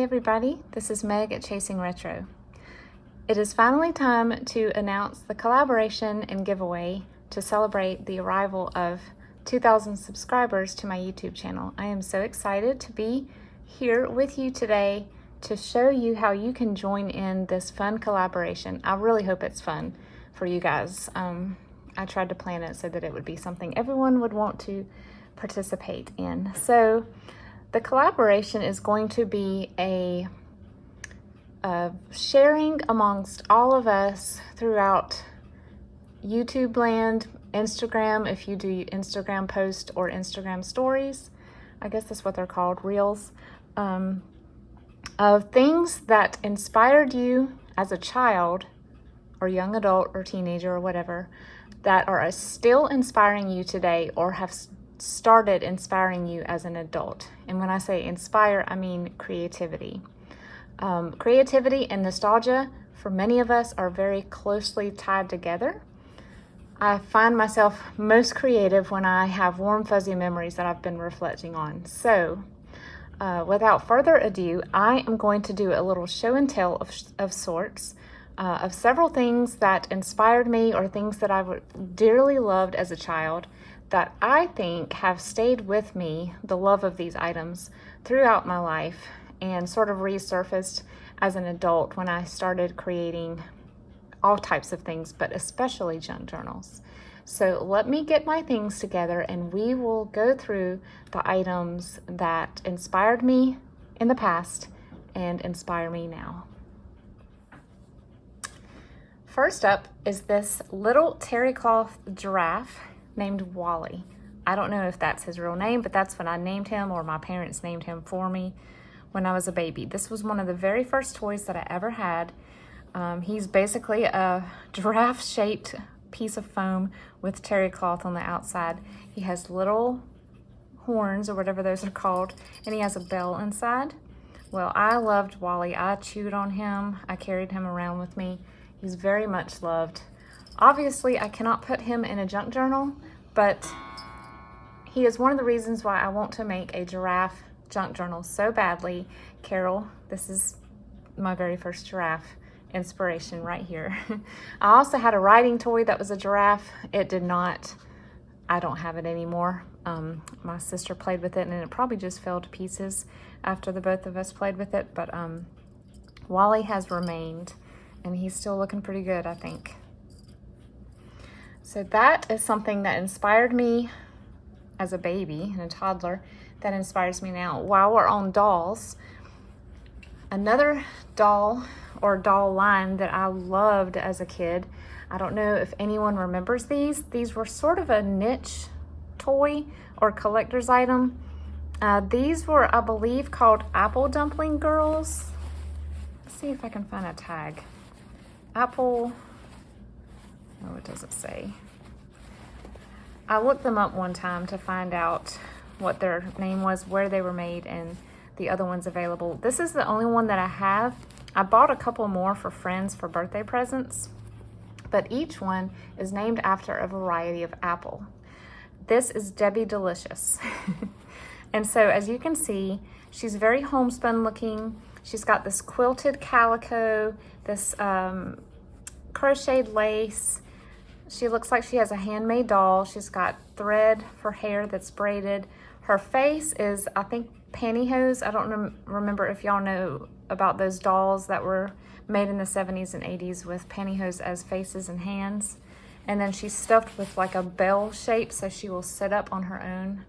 everybody, this is Meg at Chasing Retro. It is finally time to announce the collaboration and giveaway to celebrate the arrival of 2,000 subscribers to my YouTube channel. I am so excited to be here with you today to show you how you can join in this fun collaboration. I really hope it's fun for you guys. I tried to plan it so that it would be something everyone would want to participate in. So the collaboration is going to be a sharing amongst all of us throughout YouTube land, Instagram, if you do Instagram post or Instagram stories, I guess that's what they're called, reels, of things that inspired you as a child or young adult or teenager or whatever, that are still inspiring you today or have started inspiring you as an adult. And when I say inspire, I mean creativity. Creativity and nostalgia for many of us are very closely tied together. I find myself most creative when I have warm fuzzy memories that I've been reflecting on. So without further ado, I am going to do a little show and tell of sorts of several things that inspired me or things that I dearly loved as a child that I think have stayed with me, the love of these items, throughout my life and sort of resurfaced as an adult when I started creating all types of things, but especially junk journals. So let me get my things together and we will go through the items that inspired me in the past and inspire me now. First up is this little terry cloth giraffe named Wally. I don't know if that's his real name, but that's what I named him, or my parents named him for me when I was a baby. This was one of the very first toys that I ever had. He's basically a giraffe-shaped piece of foam with terry cloth on the outside. He has little horns, or whatever those are called, and he has a bell inside. Well, I loved Wally. I chewed on him. I carried him around with me. He's very much loved. Obviously, I cannot put him in a junk journal, but he is one of the reasons why I want to make a giraffe junk journal so badly. Carol, this is my very first giraffe inspiration right here. I also had a writing toy that was a giraffe. It did not, I don't have it anymore. My sister played with it and it probably just fell to pieces after the both of us played with it, but Wally has remained and he's still looking pretty good, I think. So that is something that inspired me as a baby and a toddler that inspires me now. While we're on dolls, another doll or doll line that I loved as a kid, I don't know if anyone remembers these. These were sort of a niche toy or collector's item. These were, I believe, called Apple Dumpling Girls. Let's see if I can find a tag. Apple, oh, it doesn't say. I looked them up one time to find out what their name was, where they were made, and the other ones available. This is the only one that I have. I bought a couple more for friends for birthday presents, but each one is named after a variety of apple. This is Debbie Delicious. And so as you can see, she's very homespun looking. She's got this quilted calico, this crocheted lace. She looks like she has a handmade doll. She's got thread for hair that's braided. Her face is, I think, pantyhose. I don't remember if y'all know about those dolls that were made in the 70s and 80s with pantyhose as faces and hands. And then she's stuffed with like a bell shape so she will sit up on her own.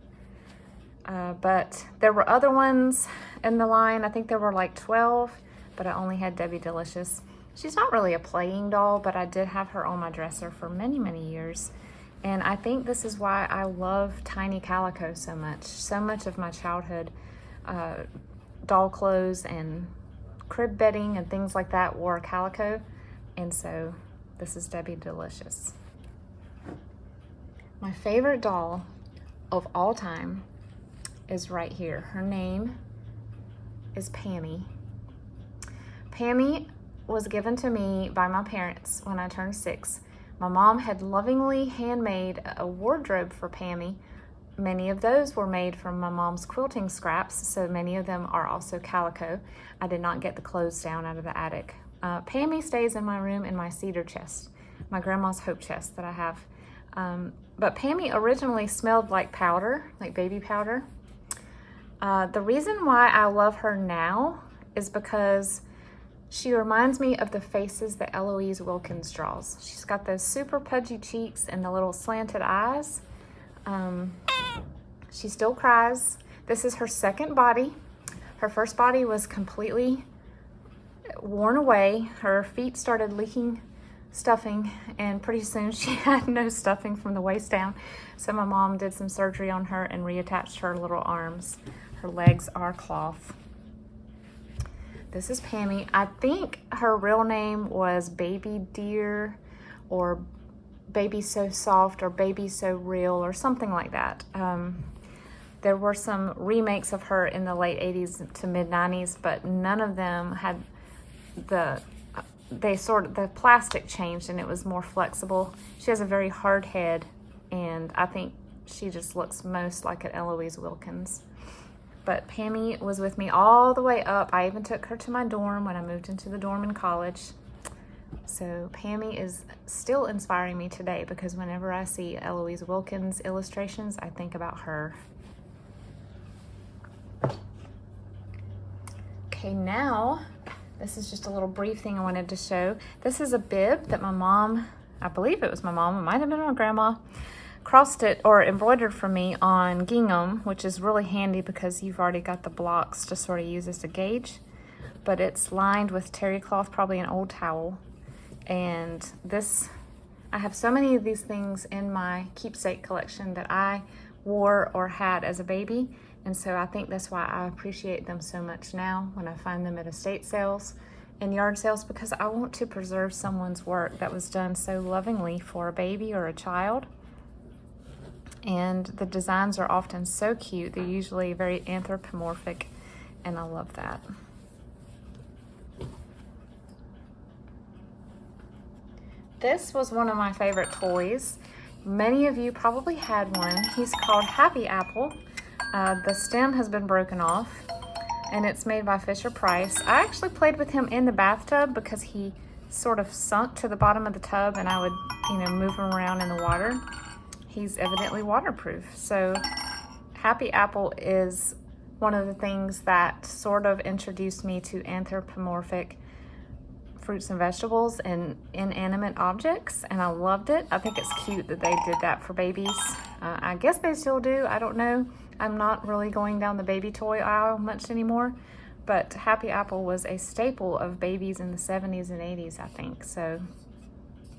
But there were other ones in the line. I think there were like 12, but I only had Debbie Delicious. She's not really a playing doll, but I did have her on my dresser for many, many years. And I think this is why I love tiny calico so much. So much of my childhood doll clothes and crib bedding and things like that wore calico. And so this is Debbie Delicious. My favorite doll of all time is right here. Her name is Pammy. Pammy was given to me by my parents when I turned 6. My mom had lovingly handmade a wardrobe for Pammy Many of those were made from my mom's quilting scraps, so many of them are also calico. I did not get the clothes down out of the attic. Pammy stays in my room in my cedar chest, my grandma's hope chest that I have. But Pammy originally smelled like powder, like baby powder. The reason why I love her now is because she reminds me of the faces that Eloise Wilkins draws. She's got those super pudgy cheeks and the little slanted eyes. She still cries. This is her second body. Her first body was completely worn away. Her feet started leaking stuffing, and pretty soon she had no stuffing from the waist down. So my mom did some surgery on her and reattached her little arms. Her legs are cloth. This is Pammy. I think her real name was Baby Dear or Baby So Soft or Baby So Real or something like that. There were some remakes of her in the late 80s to mid 90s, but none of them had the plastic changed and it was more flexible. She has a very hard head, and I think she just looks most like an Eloise Wilkins. But Pammy was with me all the way up. I even took her to my dorm when I moved into the dorm in college. So Pammy is still inspiring me today because whenever I see Eloise Wilkins illustrations, I think about her. Okay, now, this is just a little brief thing I wanted to show. This is a bib that my mom, I believe it was my mom, it might have been my grandma, crossed it or embroidered for me on gingham, which is really handy because you've already got the blocks to sort of use as a gauge. But it's lined with terry cloth, probably an old towel. And this, I have so many of these things in my keepsake collection that I wore or had as a baby. And so I think that's why I appreciate them so much now when I find them at estate sales and yard sales, because I want to preserve someone's work that was done so lovingly for a baby or a child. And the designs are often so cute. They're usually very anthropomorphic, and I love that. This was one of my favorite toys. Many of you probably had one. He's called Happy Apple. The stem has been broken off, and it's made by Fisher-Price. I actually played with him in the bathtub because he sort of sunk to the bottom of the tub, and I would, move him around in the water. He's evidently waterproof. So Happy Apple is one of the things that sort of introduced me to anthropomorphic fruits and vegetables and inanimate objects, and I loved it. I think it's cute that they did that for babies. I guess they still do, I don't know. I'm not really going down the baby toy aisle much anymore, but Happy Apple was a staple of babies in the 70s and 80s, I think. So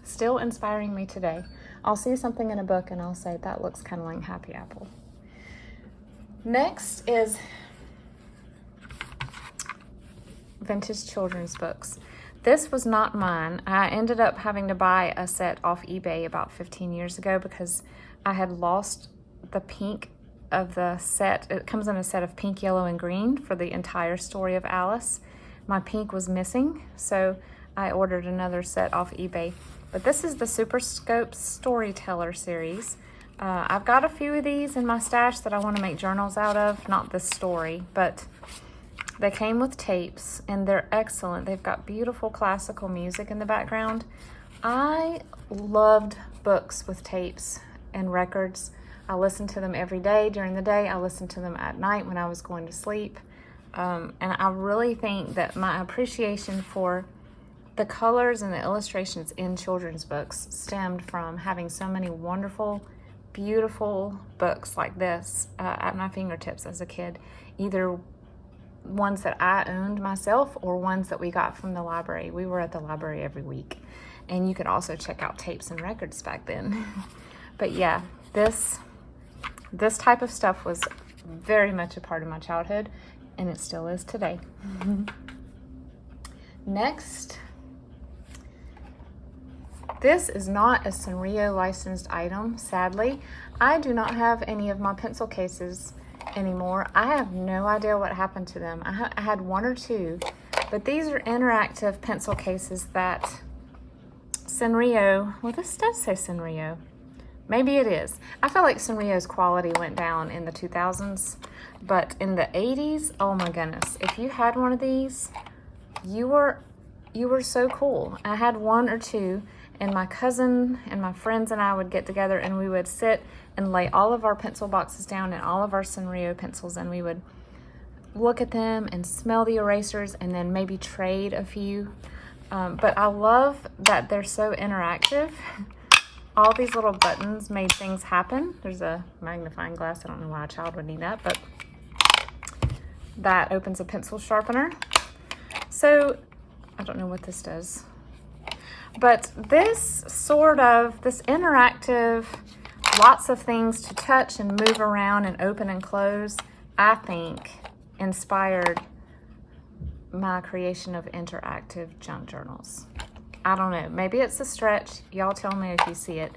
still inspiring me today. I'll see something in a book and I'll say that looks kind of like Happy Apple. Next is vintage children's books. This was not mine. I ended up having to buy a set off eBay about 15 years ago because I had lost the pink of the set. It comes in a set of pink, yellow, and green for the entire story of Alice. My pink was missing, so I ordered another set off eBay. But this is the Super Scope Storyteller series. I've got a few of these in my stash that I want to make journals out of. Not this story, but they came with tapes, and they're excellent. They've got beautiful classical music in the background. I loved books with tapes and records. I listened to them every day during the day. I listened to them at night when I was going to sleep. And I really think that my appreciation for the colors and the illustrations in children's books stemmed from having so many wonderful, beautiful books like this at my fingertips as a kid. Either ones that I owned myself or ones that we got from the library. We were at the library every week. And you could also check out tapes and records back then. But yeah, this type of stuff was very much a part of my childhood, and it still is today. Next, this is not a Sanrio licensed item, sadly. I do not have any of my pencil cases anymore. I have no idea what happened to them. I had one or two, but these are interactive pencil cases that Sanrio, well, this does say Sanrio. Maybe it is. I feel like Sanrio's quality went down in the 2000s, but in the 80s, oh my goodness. If you had one of these, you were so cool. I had one or two, and my cousin and my friends and I would get together and we would sit and lay all of our pencil boxes down and all of our Sanrio pencils, and we would look at them and smell the erasers and then maybe trade a few. But I love that they're so interactive. All these little buttons made things happen. There's a magnifying glass. I don't know why a child would need that, but that opens a pencil sharpener. So I don't know what this does. But this interactive, lots of things to touch and move around and open and close, I think inspired my creation of interactive junk journals. I don't know, maybe it's a stretch. Y'all tell me if you see it.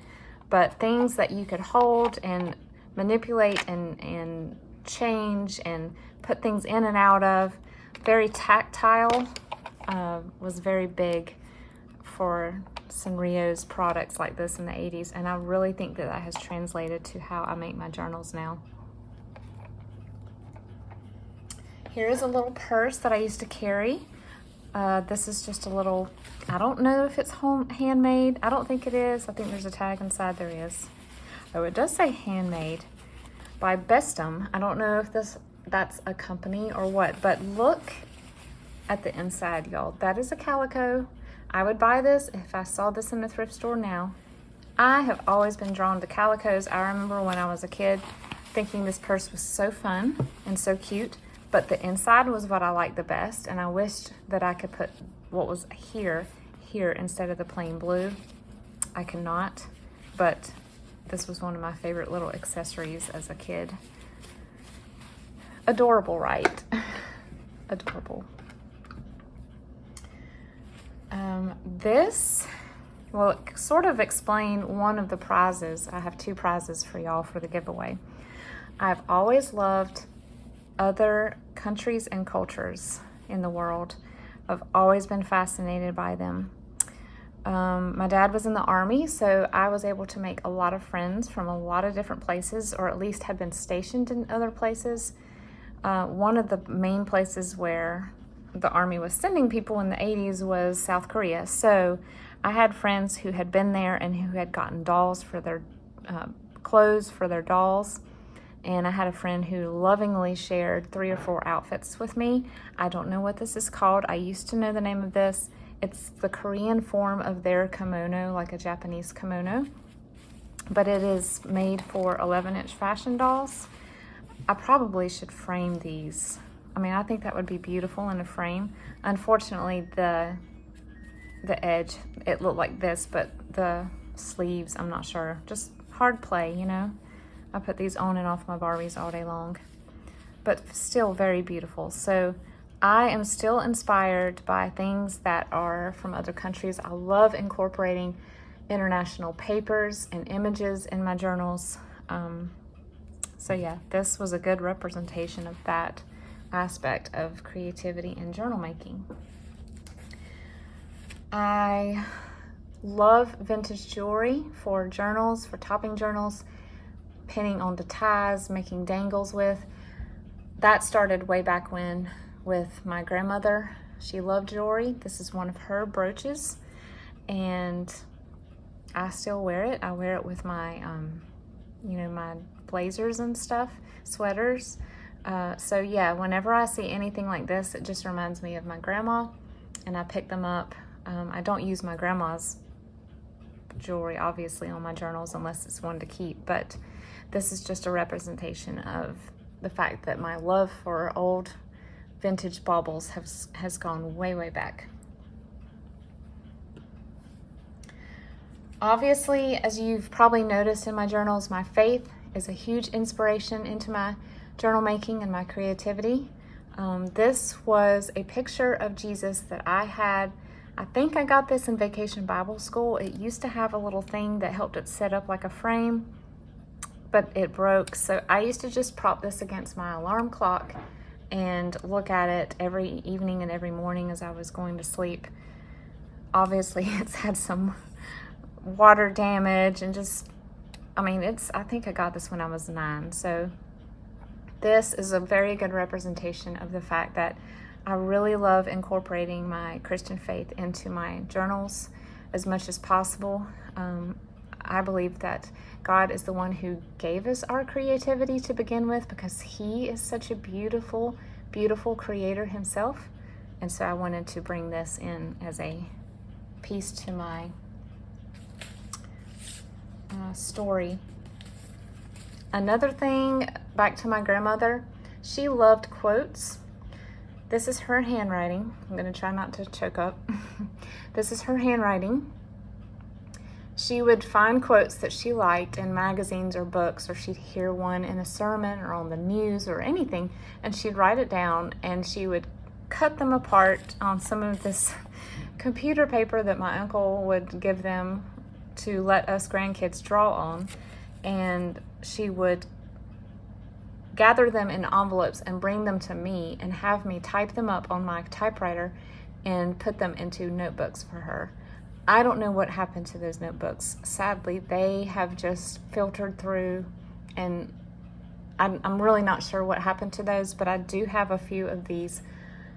But things that you could hold and manipulate and change and put things in and out of, very tactile, was very big for Sanrio's products like this in the 80s. And I really think that has translated to how I make my journals now. Here is a little purse that I used to carry. This is just a little, I don't know if it's handmade. I don't think it is. I think there's a tag inside. There is. Oh, it does say Handmade by Bestum. I don't know if that's a company or what, but look at the inside, y'all. That is a calico. I would buy this if I saw this in the thrift store now. I have always been drawn to calicos. I remember when I was a kid thinking this purse was so fun and so cute. But the inside was what I liked the best, and I wished that I could put what was here instead of the plain blue. I cannot, but this was one of my favorite little accessories as a kid. Adorable, right? Adorable. This will sort of explain one of the prizes. I have two prizes for y'all for the giveaway. I've always loved other countries and cultures in the world. I've always been fascinated by them. My dad was in the Army, so I was able to make a lot of friends from a lot of different places, or at least had been stationed in other places. One of the main places where the Army was sending people in the 80s was South Korea. So I had friends who had been there and who had gotten dolls for their clothes for their dolls. And I had a friend who lovingly shared 3 or 4 outfits with me. I don't know what this is called. I used to know the name of this. It's the Korean form of their kimono, like a Japanese kimono. But it is made for 11-inch fashion dolls. I probably should frame these. I mean, I think that would be beautiful in a frame. Unfortunately, the edge, it looked like this, but the sleeves, I'm not sure. Just hard play, you know? I put these on and off my Barbies all day long, but still very beautiful. So I am still inspired by things that are from other countries. I love incorporating international papers and images in my journals. So yeah, this was a good representation of that aspect of creativity and journal making. I love vintage jewelry for journals, for topping journals, pinning onto ties, making dangles with. That started way back when with my grandmother. She loved jewelry. This is one of her brooches, and I still wear it. I wear it with my, my blazers and stuff, sweaters. So yeah, whenever I see anything like this, it just reminds me of my grandma, and I pick them up. I don't use my grandma's jewelry, obviously, on my journals unless it's one to keep, but this is just a representation of the fact that my love for old vintage baubles has gone way, way back. Obviously, as you've probably noticed in my journals, my faith is a huge inspiration into my journal making and my creativity. This was a picture of Jesus that I had. I think I got this in Vacation Bible School. It used to have a little thing that helped it set up like a frame, but it broke. So I used to just prop this against my alarm clock and look at it every evening and every morning as I was going to sleep. Obviously, it's had some water damage and just I mean, I think I got this when I was 9. So this is a very good representation of the fact that I really love incorporating my Christian faith into my journals as much as possible. I believe that God is the one who gave us our creativity to begin with, because He is such a beautiful, beautiful creator Himself. And so I wanted to bring this in as a piece to my story. Another thing, back to my grandmother, she loved quotes. This is her handwriting. I'm going to try not to choke up. This is her handwriting. She would find quotes that she liked in magazines or books, or she'd hear one in a sermon or on the news or anything, and she'd write it down, and she would cut them apart on some of this computer paper that my uncle would give them to let us grandkids draw on, and she would gather them in envelopes and bring them to me and have me type them up on my typewriter and put them into notebooks for her. I don't know what happened to those notebooks. Sadly, they have just filtered through, and I'm really not sure what happened to those, but I do have a few of these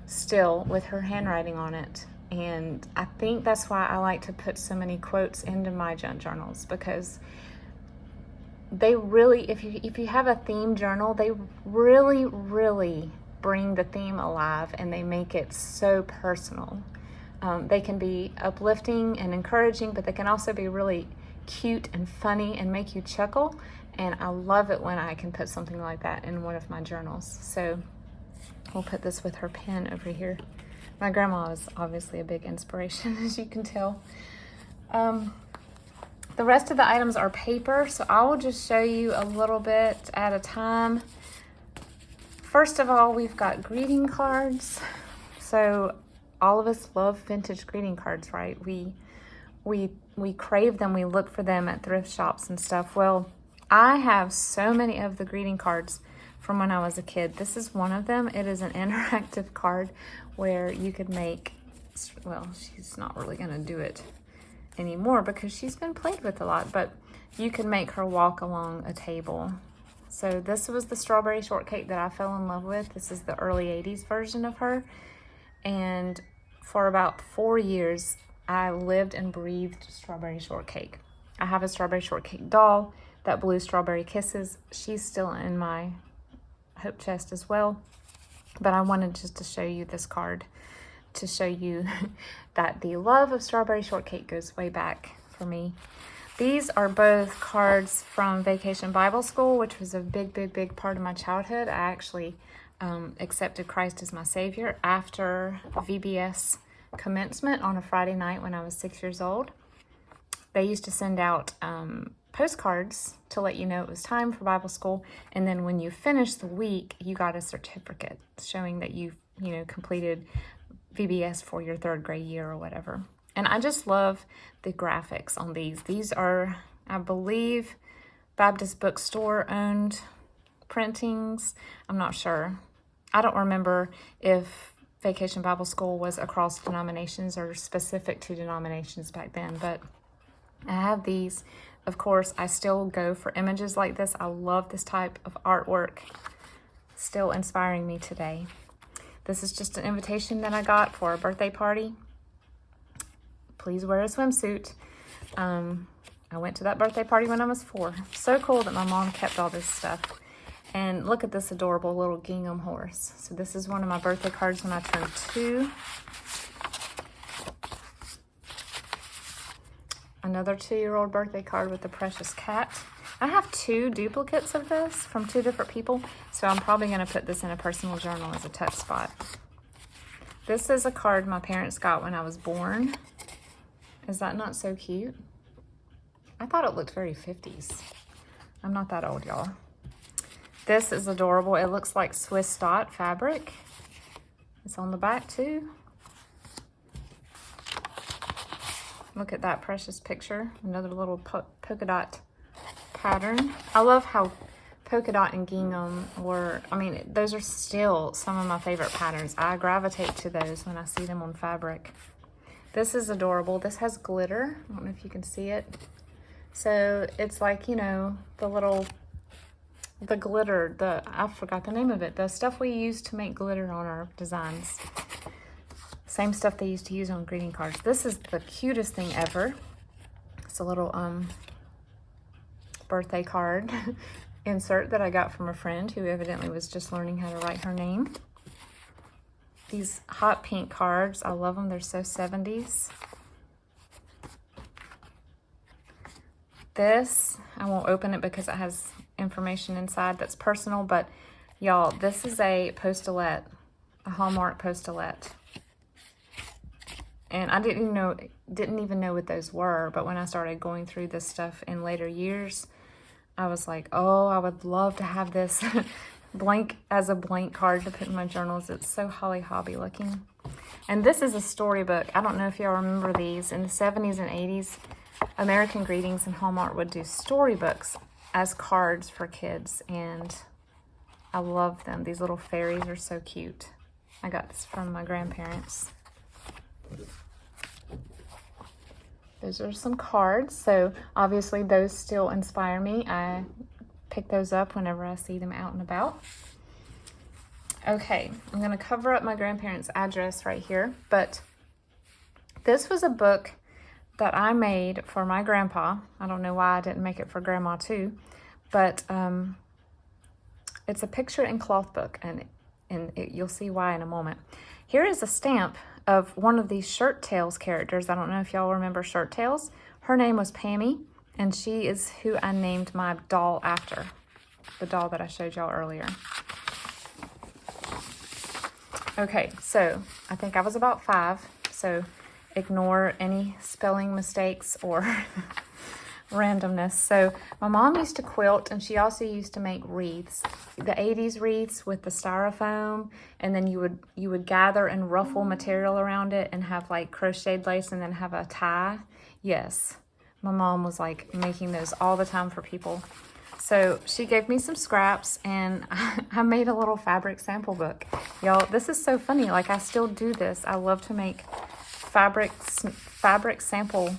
still with her handwriting on it. And I think that's why I like to put so many quotes into my junk journals, because they really, if you have a theme journal, they really bring the theme alive, and they make it so personal. They can be uplifting and encouraging, but they can also be really cute and funny and make you chuckle. And I love it when I can put something like that in one of my journals. So we'll put this with her pen over here. My grandma is obviously a big inspiration, as you can tell. The rest of the items are paper, so I will just show you a little bit at a time. First of all, we've got greeting cards. So all of us love vintage greeting cards, right? We crave them, we look for them at thrift shops and stuff. Well, I have so many of the greeting cards from when I was a kid. This is one of them. It is an interactive card where you could make, well, she's not really gonna do it anymore because she's been played with a lot, but you can make her walk along a table. So this was the strawberry shortcake that I fell in love with. This is the early 80s version of her. And for about 4 years, I lived and breathed strawberry shortcake. I have a strawberry shortcake doll, that blue strawberry kisses. She's still in my hope chest as well. But I wanted just to show you this card to show you that the love of strawberry shortcake goes way back for me. These are both cards from Vacation Bible School, which was a big part of my childhood. I actually accepted Christ as my Savior after VBS commencement on a Friday night when I was 6 years old. They used to send out postcards to let you know it was time for Bible school, and then when you finished the week, you got a certificate showing that you completed VBS for your 3rd grade year or whatever. And I just love the graphics on these. These are, I believe, Baptist Bookstore owned printings. I'm not sure. I don't remember if Vacation Bible School was across denominations or specific to denominations back then, but I have these. Of course, I still go for images like this. I love this type of artwork. Still inspiring me today. This is just an invitation that I got for a birthday party. Please wear a swimsuit. I went to that birthday party when I was 4. So cool that my mom kept all this stuff. And look at this adorable little gingham horse. So this is one of my birthday cards when I turned 2. Another 2-year-old birthday card with the precious cat. I have 2 duplicates of this from 2 different people, so I'm probably going to put this in a personal journal as a touch spot. This is a card my parents got when I was born. Is that not so cute? I thought it looked very 50s. I'm not that old, y'all. This is adorable. It looks like Swiss dot fabric. It's on the back too. Look at that precious picture. Another little polka dot pattern. I love how polka dot and gingham were, those are still some of my favorite patterns. I gravitate to those when I see them on fabric. This is adorable. This has glitter. I don't know if you can see it. So it's like, you know, the glitter, I forgot the name of it, the stuff we use to make glitter on our designs. Same stuff they used to use on greeting cards. This is the cutest thing ever. It's a little birthday card insert that I got from a friend who evidently was just learning how to write her name. These hot pink cards, I love them. They're so 70s. This, I won't open it because it has information inside that's personal, but y'all, this is a postulette, a Hallmark postulette. And I didn't even know what those were, but when I started going through this stuff in later years, I was like, oh, I would love to have this blank card to put in my journals. It's so Holly Hobby looking. And this is a storybook. I don't know if y'all remember these. In the 70s and 80s, American Greetings and Hallmark would do storybooks as cards for kids, and I love them. These little fairies are so cute. I got this from my grandparents. Those are some cards, so obviously those still inspire me. I pick those up whenever I see them out and about. Okay, I'm going to cover up my grandparents' address right here, but this was a book that I made for my grandpa. I don't know why I didn't make it for grandma too, but it's a picture and cloth book, and you'll see why in a moment. Here is a stamp of one of these Shirt Tails characters. I don't know if y'all remember Shirt Tails. Her name was Pammy, and she is who I named my doll after, the doll that I showed y'all earlier. Okay, so I think I was about 5, so ignore any spelling mistakes or randomness. So my mom used to quilt, and she also used to make wreaths, the 80s wreaths with the styrofoam, and then you would gather and ruffle material around it and have like crocheted lace and then have a tie. Yes, my mom was like making those all the time for people. So she gave me some scraps, and I made a little fabric sample book. Y'all, this is so funny. Like, I still do this. I love to make fabric sample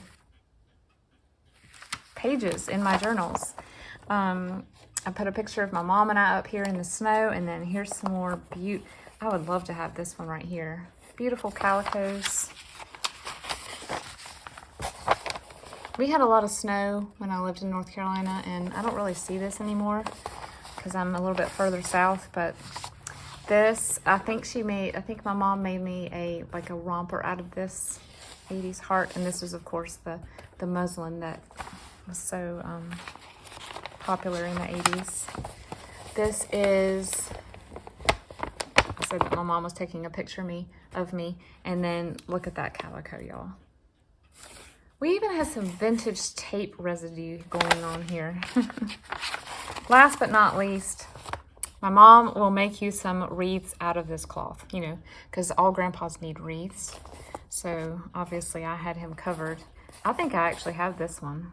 pages in my journals. I put a picture of my mom and I up here in the snow, and then here's some more I would love to have this one right here. Beautiful calicos. We had a lot of snow when I lived in North Carolina, and I don't really see this anymore because I'm a little bit further south, but this, I think my mom made me a romper out of this 80s heart, and this was, of course, the muslin that was so popular in the 80s. This is, I said that my mom was taking a picture of me, and then look at that calico, y'all. We even have some vintage tape residue going on here. Last but not least, my mom will make you some wreaths out of this cloth, you know, because all grandpas need wreaths. So obviously I had him covered. I think I actually have this one.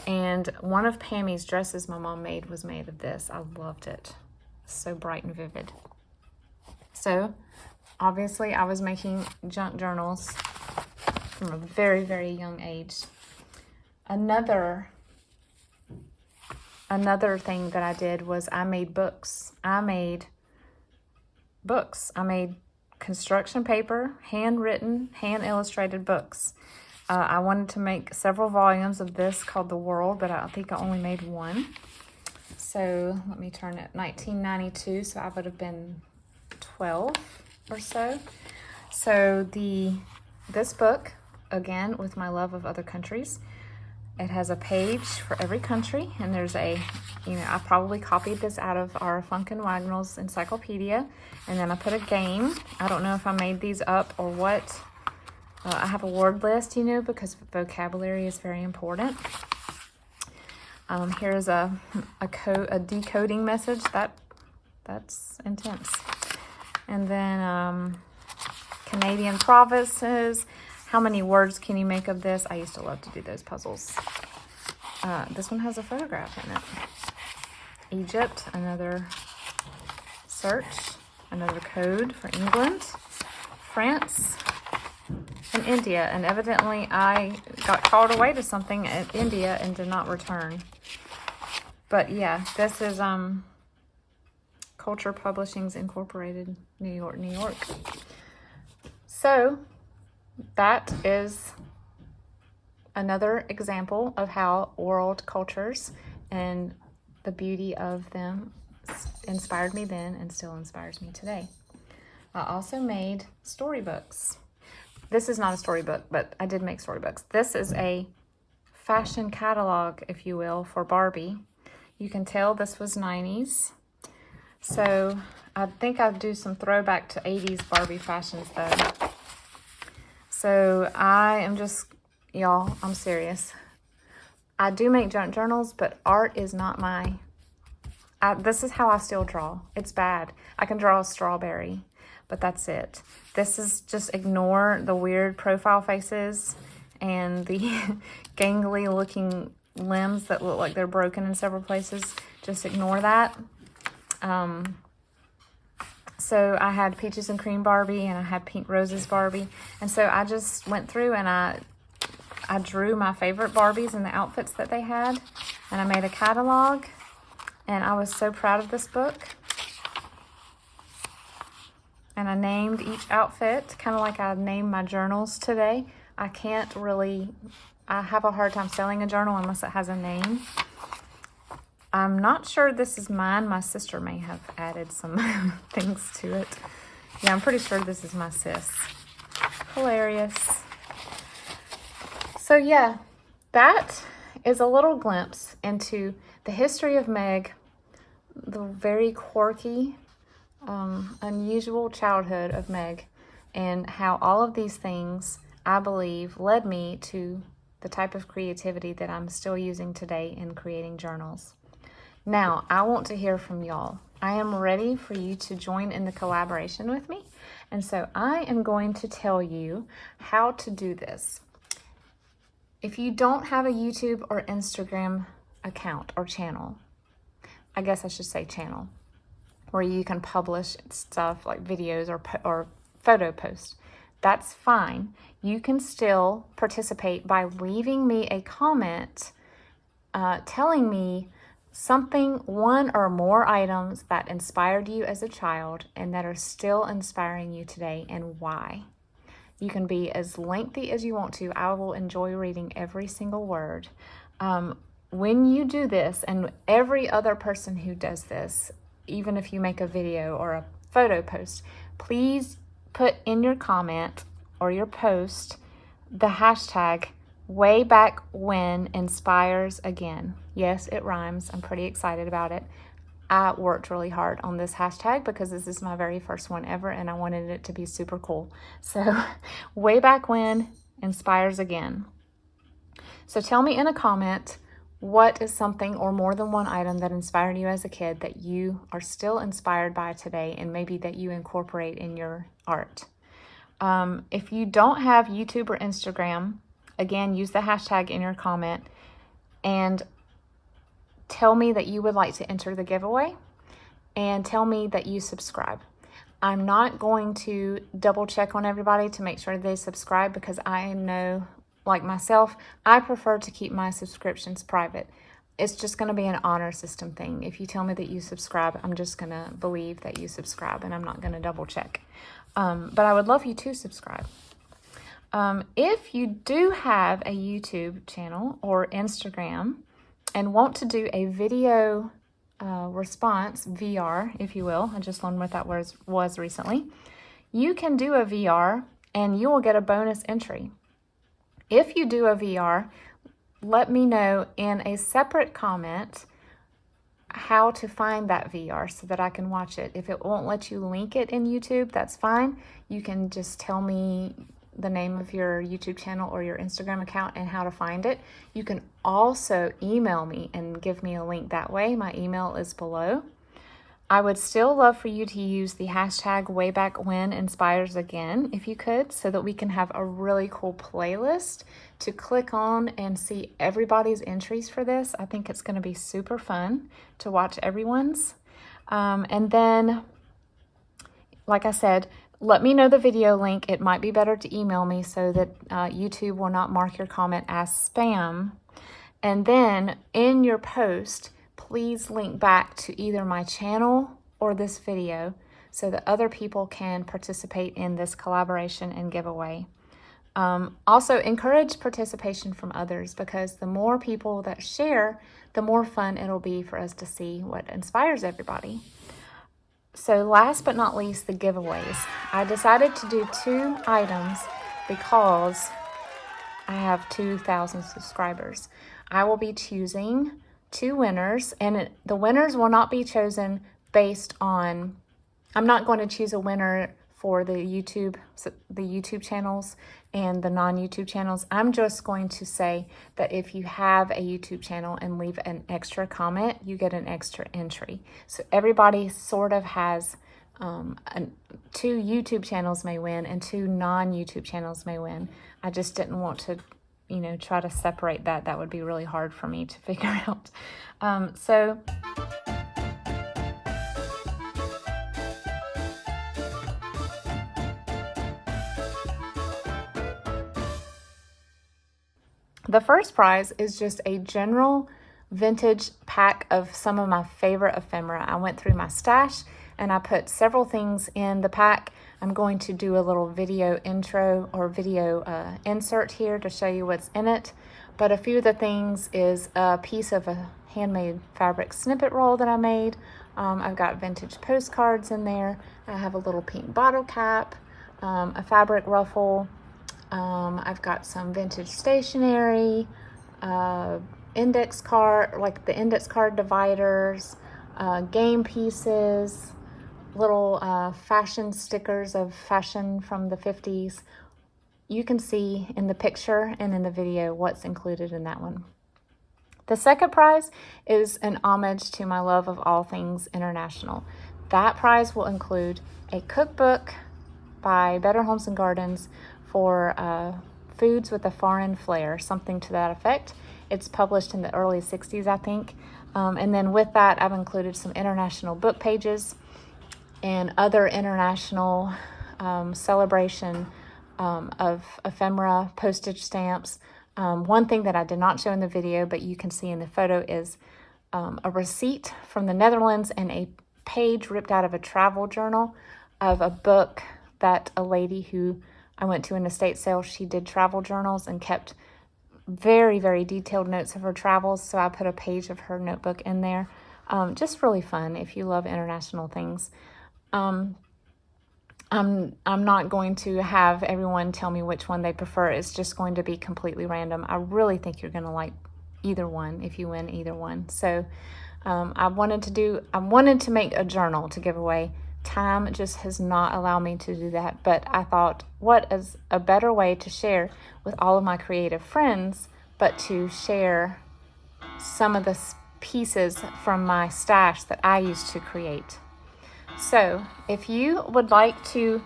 And one of Pammy's dresses my mom made was made of this. I loved it. So bright and vivid. So obviously I was making junk journals from a very, very young age. Another thing that I did was I made books. I made construction paper, handwritten, hand-illustrated books. I wanted to make several volumes of this called The World, but I think I only made one. So let me turn it, 1992, so I would have been 12 or so. So this book, again, with my love of other countries, it has a page for every country, and there's I probably copied this out of our Funk and Wagnalls encyclopedia, and then I put a game. I don't know if I made these up or what. I have a word list, because vocabulary is very important. Here's a decoding message. That's intense. And then Canadian provinces. How many words can you make of this? I used to love to do those puzzles. This one has a photograph in it. Egypt, another search, another code for England. France, in India, and evidently I got called away to something at India and did not return. But yeah, this is Culture Publishings Incorporated, New York, New York. So that is another example of how world cultures and the beauty of them inspired me then and still inspires me today. I also made storybooks. This is not a storybook, but I did make storybooks. This is a fashion catalog, if you will, for Barbie. You can tell this was 90s. So I think I'll do some throwback to 80s Barbie fashions though. So I am just, y'all, I'm serious. I do make junk journals, but art is not my, this is how I still draw. It's bad. I can draw a strawberry, but that's it. This is just ignore the weird profile faces and the gangly looking limbs that look like they're broken in several places. Just ignore that. So I had Peaches and Cream Barbie and I had Pink Roses Barbie. And so I just went through and I drew my favorite Barbies and the outfits that they had. And I made a catalog. And I was so proud of this book. And I named each outfit, kind of like I named my journals today. I have a hard time selling a journal unless it has a name. I'm not sure this is mine. My sister may have added some things to it. Yeah, I'm pretty sure this is my sis. Hilarious. So yeah, that is a little glimpse into the history of Meg, the very quirky, unusual childhood of Meg, and how all of these things, I believe, led me to the type of creativity that I'm still using today in creating journals. Now, I want to hear from y'all. I am ready for you to join in the collaboration with me. And so I am going to tell you how to do this. If you don't have a YouTube or Instagram account or channel, I guess I should say channel, where you can publish stuff like videos or photo posts, that's fine. You can still participate by leaving me a comment telling me something, one or more items that inspired you as a child and that are still inspiring you today and why. You can be as lengthy as you want to. I will enjoy reading every single word. When you do this, and every other person who does this, even if you make a video or a photo post, please put in your comment or your post the hashtag way back when inspires again. Yes, it rhymes. I'm pretty excited about it. I worked really hard on this hashtag because this is my very first one ever and I wanted it to be super cool. So way back when inspires again. So tell me in a comment, what is something or more than one item that inspired you as a kid that you are still inspired by today and maybe that you incorporate in your art? If you don't have YouTube or Instagram, again, use the hashtag in your comment and tell me that you would like to enter the giveaway and tell me that you subscribe. I'm not going to double check on everybody to make sure they subscribe because I know, like myself, I prefer to keep my subscriptions private. It's just going to be an honor system thing. If you tell me that you subscribe, I'm just going to believe that you subscribe and I'm not going to double check. But I would love you to subscribe. If you do have a YouTube channel or Instagram and want to do a video response, VR, if you will, I just learned what that was recently, you can do a VR and you will get a bonus entry. If you do a VR, let me know in a separate comment how to find that VR so that I can watch it. If it won't let you link it in YouTube, that's fine. You can just tell me the name of your YouTube channel or your Instagram account and how to find it. You can also email me and give me a link that way. My email is below. I would still love for you to use the hashtag #WayBackWhenInspiresAgain if you could, so that we can have a really cool playlist to click on and see everybody's entries for this. I think it's going to be super fun to watch everyone's. And then, like I said, let me know the video link. It might be better to email me so that YouTube will not mark your comment as spam. And then in your post, please link back to either my channel or this video so that other people can participate in this collaboration and giveaway. Also, encourage participation from others, because the more people that share, the more fun it'll be for us to see what inspires everybody. So last but not least, the giveaways. I decided to do 2 items because I have 2,000 subscribers. I will be choosing 2 winners, and the winners will not be chosen based on, I'm not going to choose a winner for the YouTube channels and the non-YouTube channels. I'm just going to say that if you have a YouTube channel and leave an extra comment, you get an extra entry. So everybody sort of has 2 YouTube channels may win and 2 non-YouTube channels may win. I just didn't want to, try to separate that. That would be really hard for me to figure out. The first prize is just a general vintage pack of some of my favorite ephemera. I went through my stash and I put several things in the pack. I'm going to do a little video intro or video insert here to show you what's in it. But a few of the things is a piece of a handmade fabric snippet roll that I made. I've got vintage postcards in there. I have a little pink bottle cap, a fabric ruffle. I've got some vintage stationery, index card, like the index card dividers, game pieces, little fashion stickers of fashion from the 50s. You can see in the picture and in the video what's included in that one. The second prize is an homage to my love of all things international. That prize will include a cookbook by Better Homes and Gardens for foods with a foreign flair, something to that effect. It's published in the early 60s, I think. And then with that, I've included some international book pages and other international celebration of ephemera, postage stamps. One thing that I did not show in the video, but you can see in the photo, is a receipt from the Netherlands and a page ripped out of a travel journal of a book that a lady who I went to an estate sale, she did travel journals and kept very, very detailed notes of her travels. So I put a page of her notebook in there. Just really fun if you love international things. I'm not going to have everyone tell me which one they prefer. It's just going to be completely random. I really think you're going to like either one if you win either one. So I wanted to make a journal to give away. Time just has not allowed me to do that, but I thought, what is a better way to share with all of my creative friends but to share some of the pieces from my stash that I used to create. So if you would like to,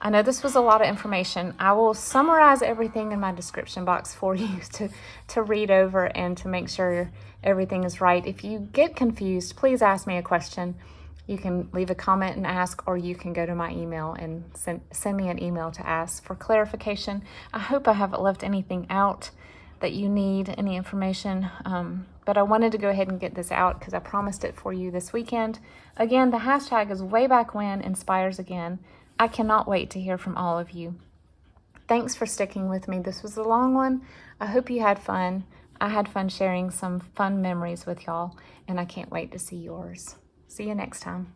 I know this was a lot of information, I will summarize everything in my description box for you to read over and to make sure everything is right. If you get confused, please ask me a question. You can leave a comment and ask, or you can go to my email and send me an email to ask for clarification. I hope I haven't left anything out that you need, any information, but I wanted to go ahead and get this out because I promised it for you this weekend. Again, the hashtag is WayBackWhenInspiresAgain. I cannot wait to hear from all of you. Thanks for sticking with me. This was a long one. I hope you had fun. I had fun sharing some fun memories with y'all, and I can't wait to see yours. See you next time.